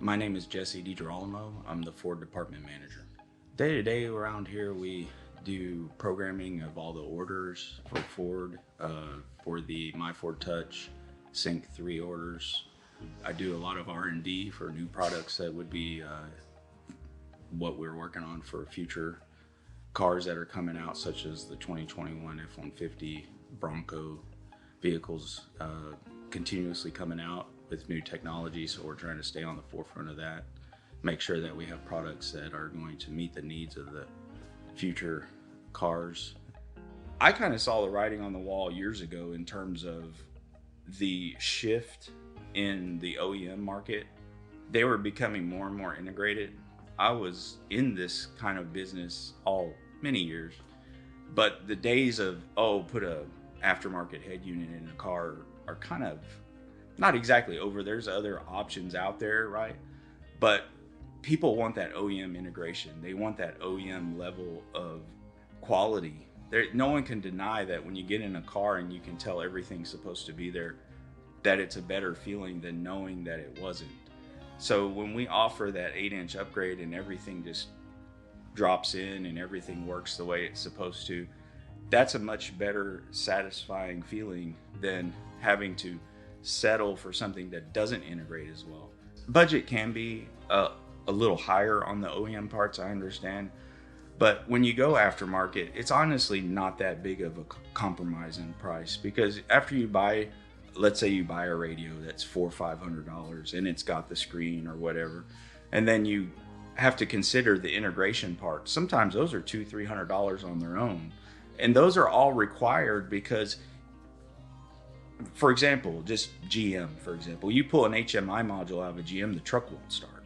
My name is Jesse DiGirolamo. I'm the Ford department manager. Day to day around here, we do programming of all the orders for Ford, for the My Ford Touch Sync 3 orders. I do a lot of R&D for new products that would be what we're working on for future cars that are coming out, such as the 2021 F-150 Bronco vehicles continuously coming out with new technology. So we're trying to stay on the forefront of that, make sure that we have products that are going to meet the needs of the future cars. I kind of saw the writing on the wall years ago in terms of the shift in the OEM market. They were becoming more and more integrated. I was in this kind of business many years, but the days of, put a aftermarket head unit in a car are kind of not exactly over. There's other options out there, right? But people want that OEM integration. They want that OEM level of quality. No one can deny that when you get in a car and you can tell everything's supposed to be there, that it's a better feeling than knowing that it wasn't. So when we offer that 8-inch upgrade and everything just drops in and everything works the way it's supposed to, that's a much better satisfying feeling than having to settle for something that doesn't integrate as well. Budget can be a little higher on the OEM parts, I understand, but when you go aftermarket, it's honestly not that big of a compromise in price, because after you buy, let's say you buy a radio that's $400 or $500 and it's got the screen or whatever, and then you have to consider the integration part. Sometimes those are $200-$300 on their own, and those are all required because, for example, just GM, for example, you pull an HMI module out of a GM, the truck won't start,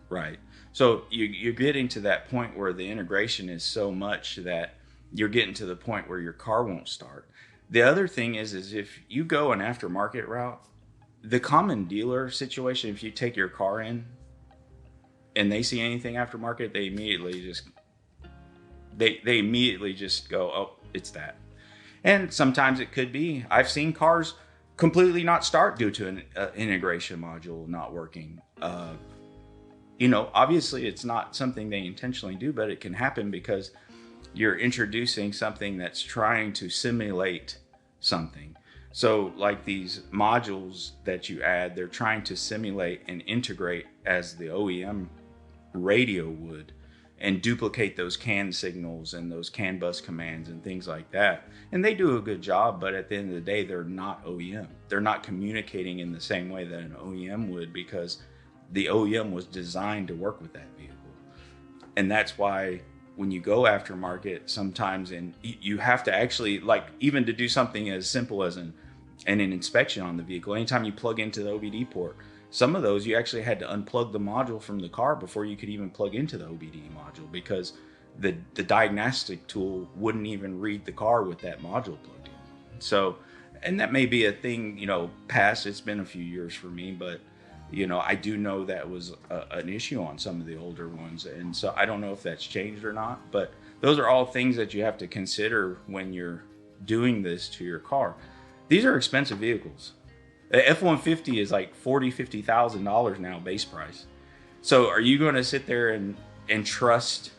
right? So you're getting to that point where the integration is so much that you're getting to the point where your car won't start. The other thing is if you go an aftermarket route, the common dealer situation, if you take your car in and they see anything aftermarket, they immediately just go, oh, it's that. And sometimes it could be, I've seen cars completely not start due to an integration module not working. Obviously it's not something they intentionally do, but it can happen because you're introducing something that's trying to simulate something. So like these modules that you add, they're trying to simulate and integrate as the OEM radio would, and duplicate those CAN signals and those CAN bus commands and things like that. And they do a good job, but at the end of the day, they're not OEM. They're not communicating in the same way that an OEM would, because the OEM was designed to work with that vehicle. And that's why when you go aftermarket sometimes, and you have to actually, like, even to do something as simple as an inspection on the vehicle, anytime you plug into the OBD port, some of those you actually had to unplug the module from the car before you could even plug into the OBD module, because the diagnostic tool wouldn't even read the car with that module plugged in. So, and that may be a thing, past, it's been a few years for me, but I do know that was an issue on some of the older ones. And so I don't know if that's changed or not, but those are all things that you have to consider when you're doing this to your car. These are expensive vehicles. The F-150 is like $50,000 now base price. So are you going to sit there and trust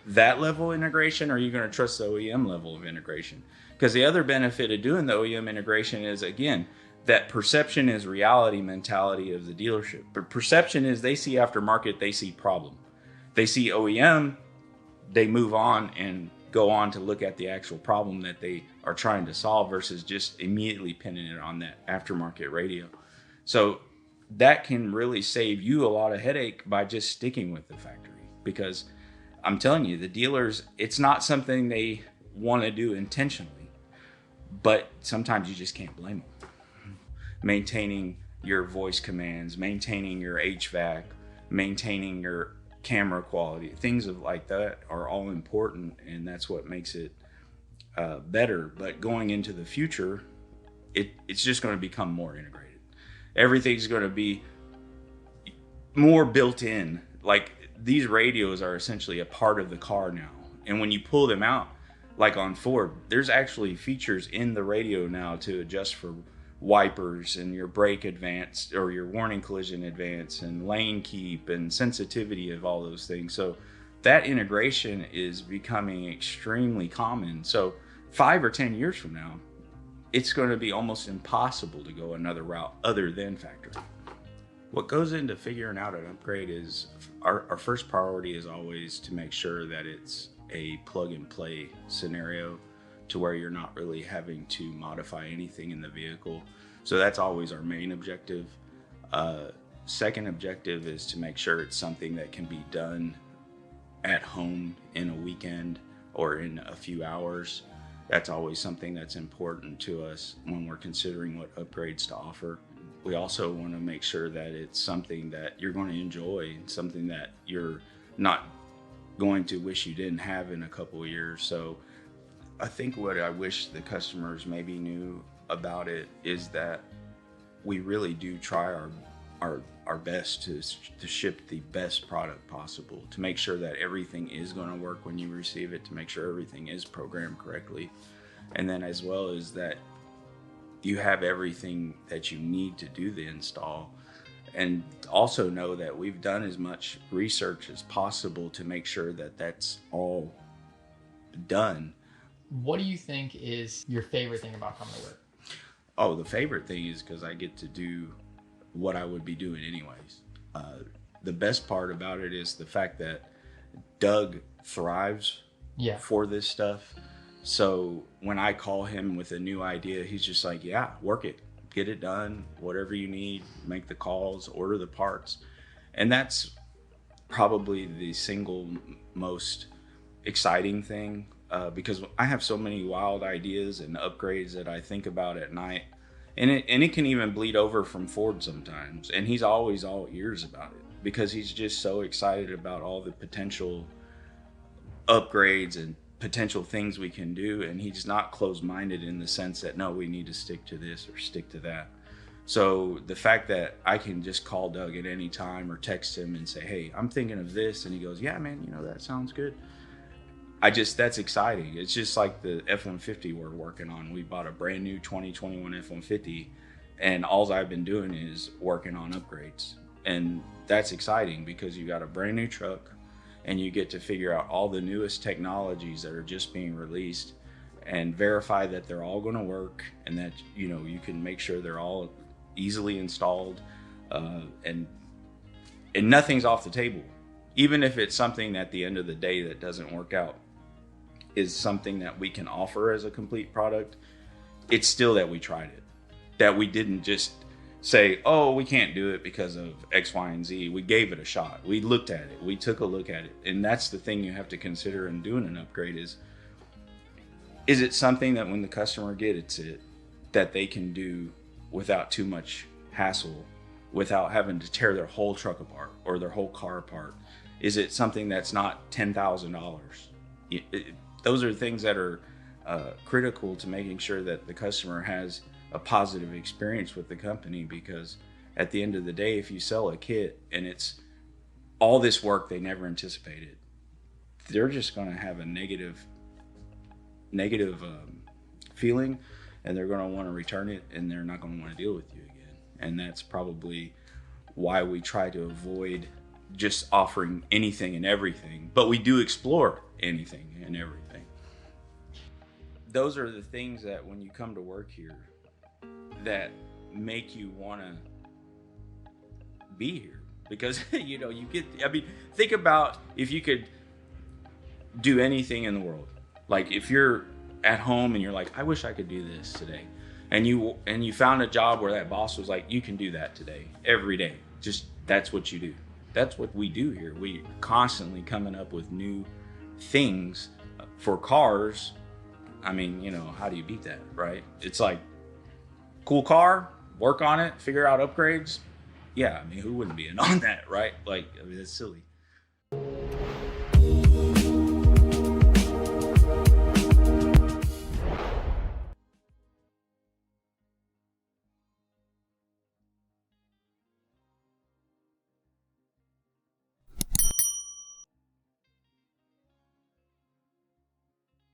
that level of integration, or are you going to trust the OEM level of integration? Because the other benefit of doing the OEM integration is, again, that perception is reality mentality of the dealership. But perception is they see aftermarket, they see problem. They see OEM, they move on and go on to look at the actual problem that they are trying to solve, versus just immediately pinning it on that aftermarket radio. So that can really save you a lot of headache by just sticking with the factory, because I'm telling you, the dealers, it's not something they want to do intentionally, but sometimes you just can't blame them. Maintaining your voice commands, maintaining your HVAC, maintaining your camera quality, things like that are all important, and that's what makes it better. But going into the future, it's just going to become more integrated. Everything's going to be more built in. Like, these radios are essentially a part of the car now, and when you pull them out, like on Ford, there's actually features in the radio now to adjust for wipers and your brake advance or your warning collision advance and lane keep and sensitivity of all those things. So that integration is becoming extremely common. So 5 or 10 years from now, it's going to be almost impossible to go another route other than factory. What goes into figuring out an upgrade is our first priority is always to make sure that it's a plug and play scenario to where you're not really having to modify anything in the vehicle. So that's always our main objective. Second objective is to make sure it's something that can be done at home in a weekend or in a few hours. That's always something that's important to us when we're considering what upgrades to offer. We also want to make sure that it's something that you're going to enjoy and something that you're not going to wish you didn't have in a couple of years. So I think what I wish the customers maybe knew about it is that we really do try our best to ship the best product possible, to make sure that everything is going to work when you receive it, to make sure everything is programmed correctly, and then as well as that you have everything that you need to do the install. And also know that we've done as much research as possible to make sure that that's all done. What do you think is your favorite thing about coming to work? Oh, the favorite thing is because I get to do what I would be doing anyways. The best part about it is the fact that Doug thrives for this stuff. So when I call him with a new idea, he's just like, yeah, work it, get it done, whatever you need, make the calls, order the parts. And that's probably the single most exciting thing, because I have so many wild ideas and upgrades that I think about at night. And it can even bleed over from Ford sometimes. And he's always all ears about it because he's just so excited about all the potential upgrades and potential things we can do. And he's not closed-minded in the sense that, no, we need to stick to this or stick to that. So the fact that I can just call Doug at any time or text him and say, hey, I'm thinking of this. And he goes, yeah, man, that sounds good. That's exciting. It's just like the F-150 we're working on. We bought a brand new 2021 F-150 and all I've been doing is working on upgrades. And that's exciting because you got a brand new truck and you get to figure out all the newest technologies that are just being released and verify that they're all going to work and that, you can make sure they're all easily installed, and nothing's off the table. Even if it's something at the end of the day that doesn't work out, is something that we can offer as a complete product, it's still that we tried it. That we didn't just say, oh, we can't do it because of X, Y, and Z. We gave it a shot. We looked at it. We took a look at it. And that's the thing you have to consider in doing an upgrade is it something that when the customer gets it, that they can do without too much hassle, without having to tear their whole truck apart or their whole car apart? Is it something that's not $10,000? Those are things that are critical to making sure that the customer has a positive experience with the company, because at the end of the day, if you sell a kit and it's all this work they never anticipated, they're just going to have a negative feeling, and they're going to want to return it, and they're not going to want to deal with you again. And that's probably why we try to avoid just offering anything and everything, but we do explore anything and everything. Those are the things that when you come to work here that make you want to be here, because think about if you could do anything in the world. Like if you're at home and you're like, I wish I could do this today, and you found a job where that boss was like, you can do that today, every day, just that's what you do. That's what we do here. We constantly coming up with new things for cars. I mean, how do you beat that, right? It's like, cool car, work on it, figure out upgrades. Yeah, I mean, who wouldn't be in on that, right? Like, I mean, that's silly.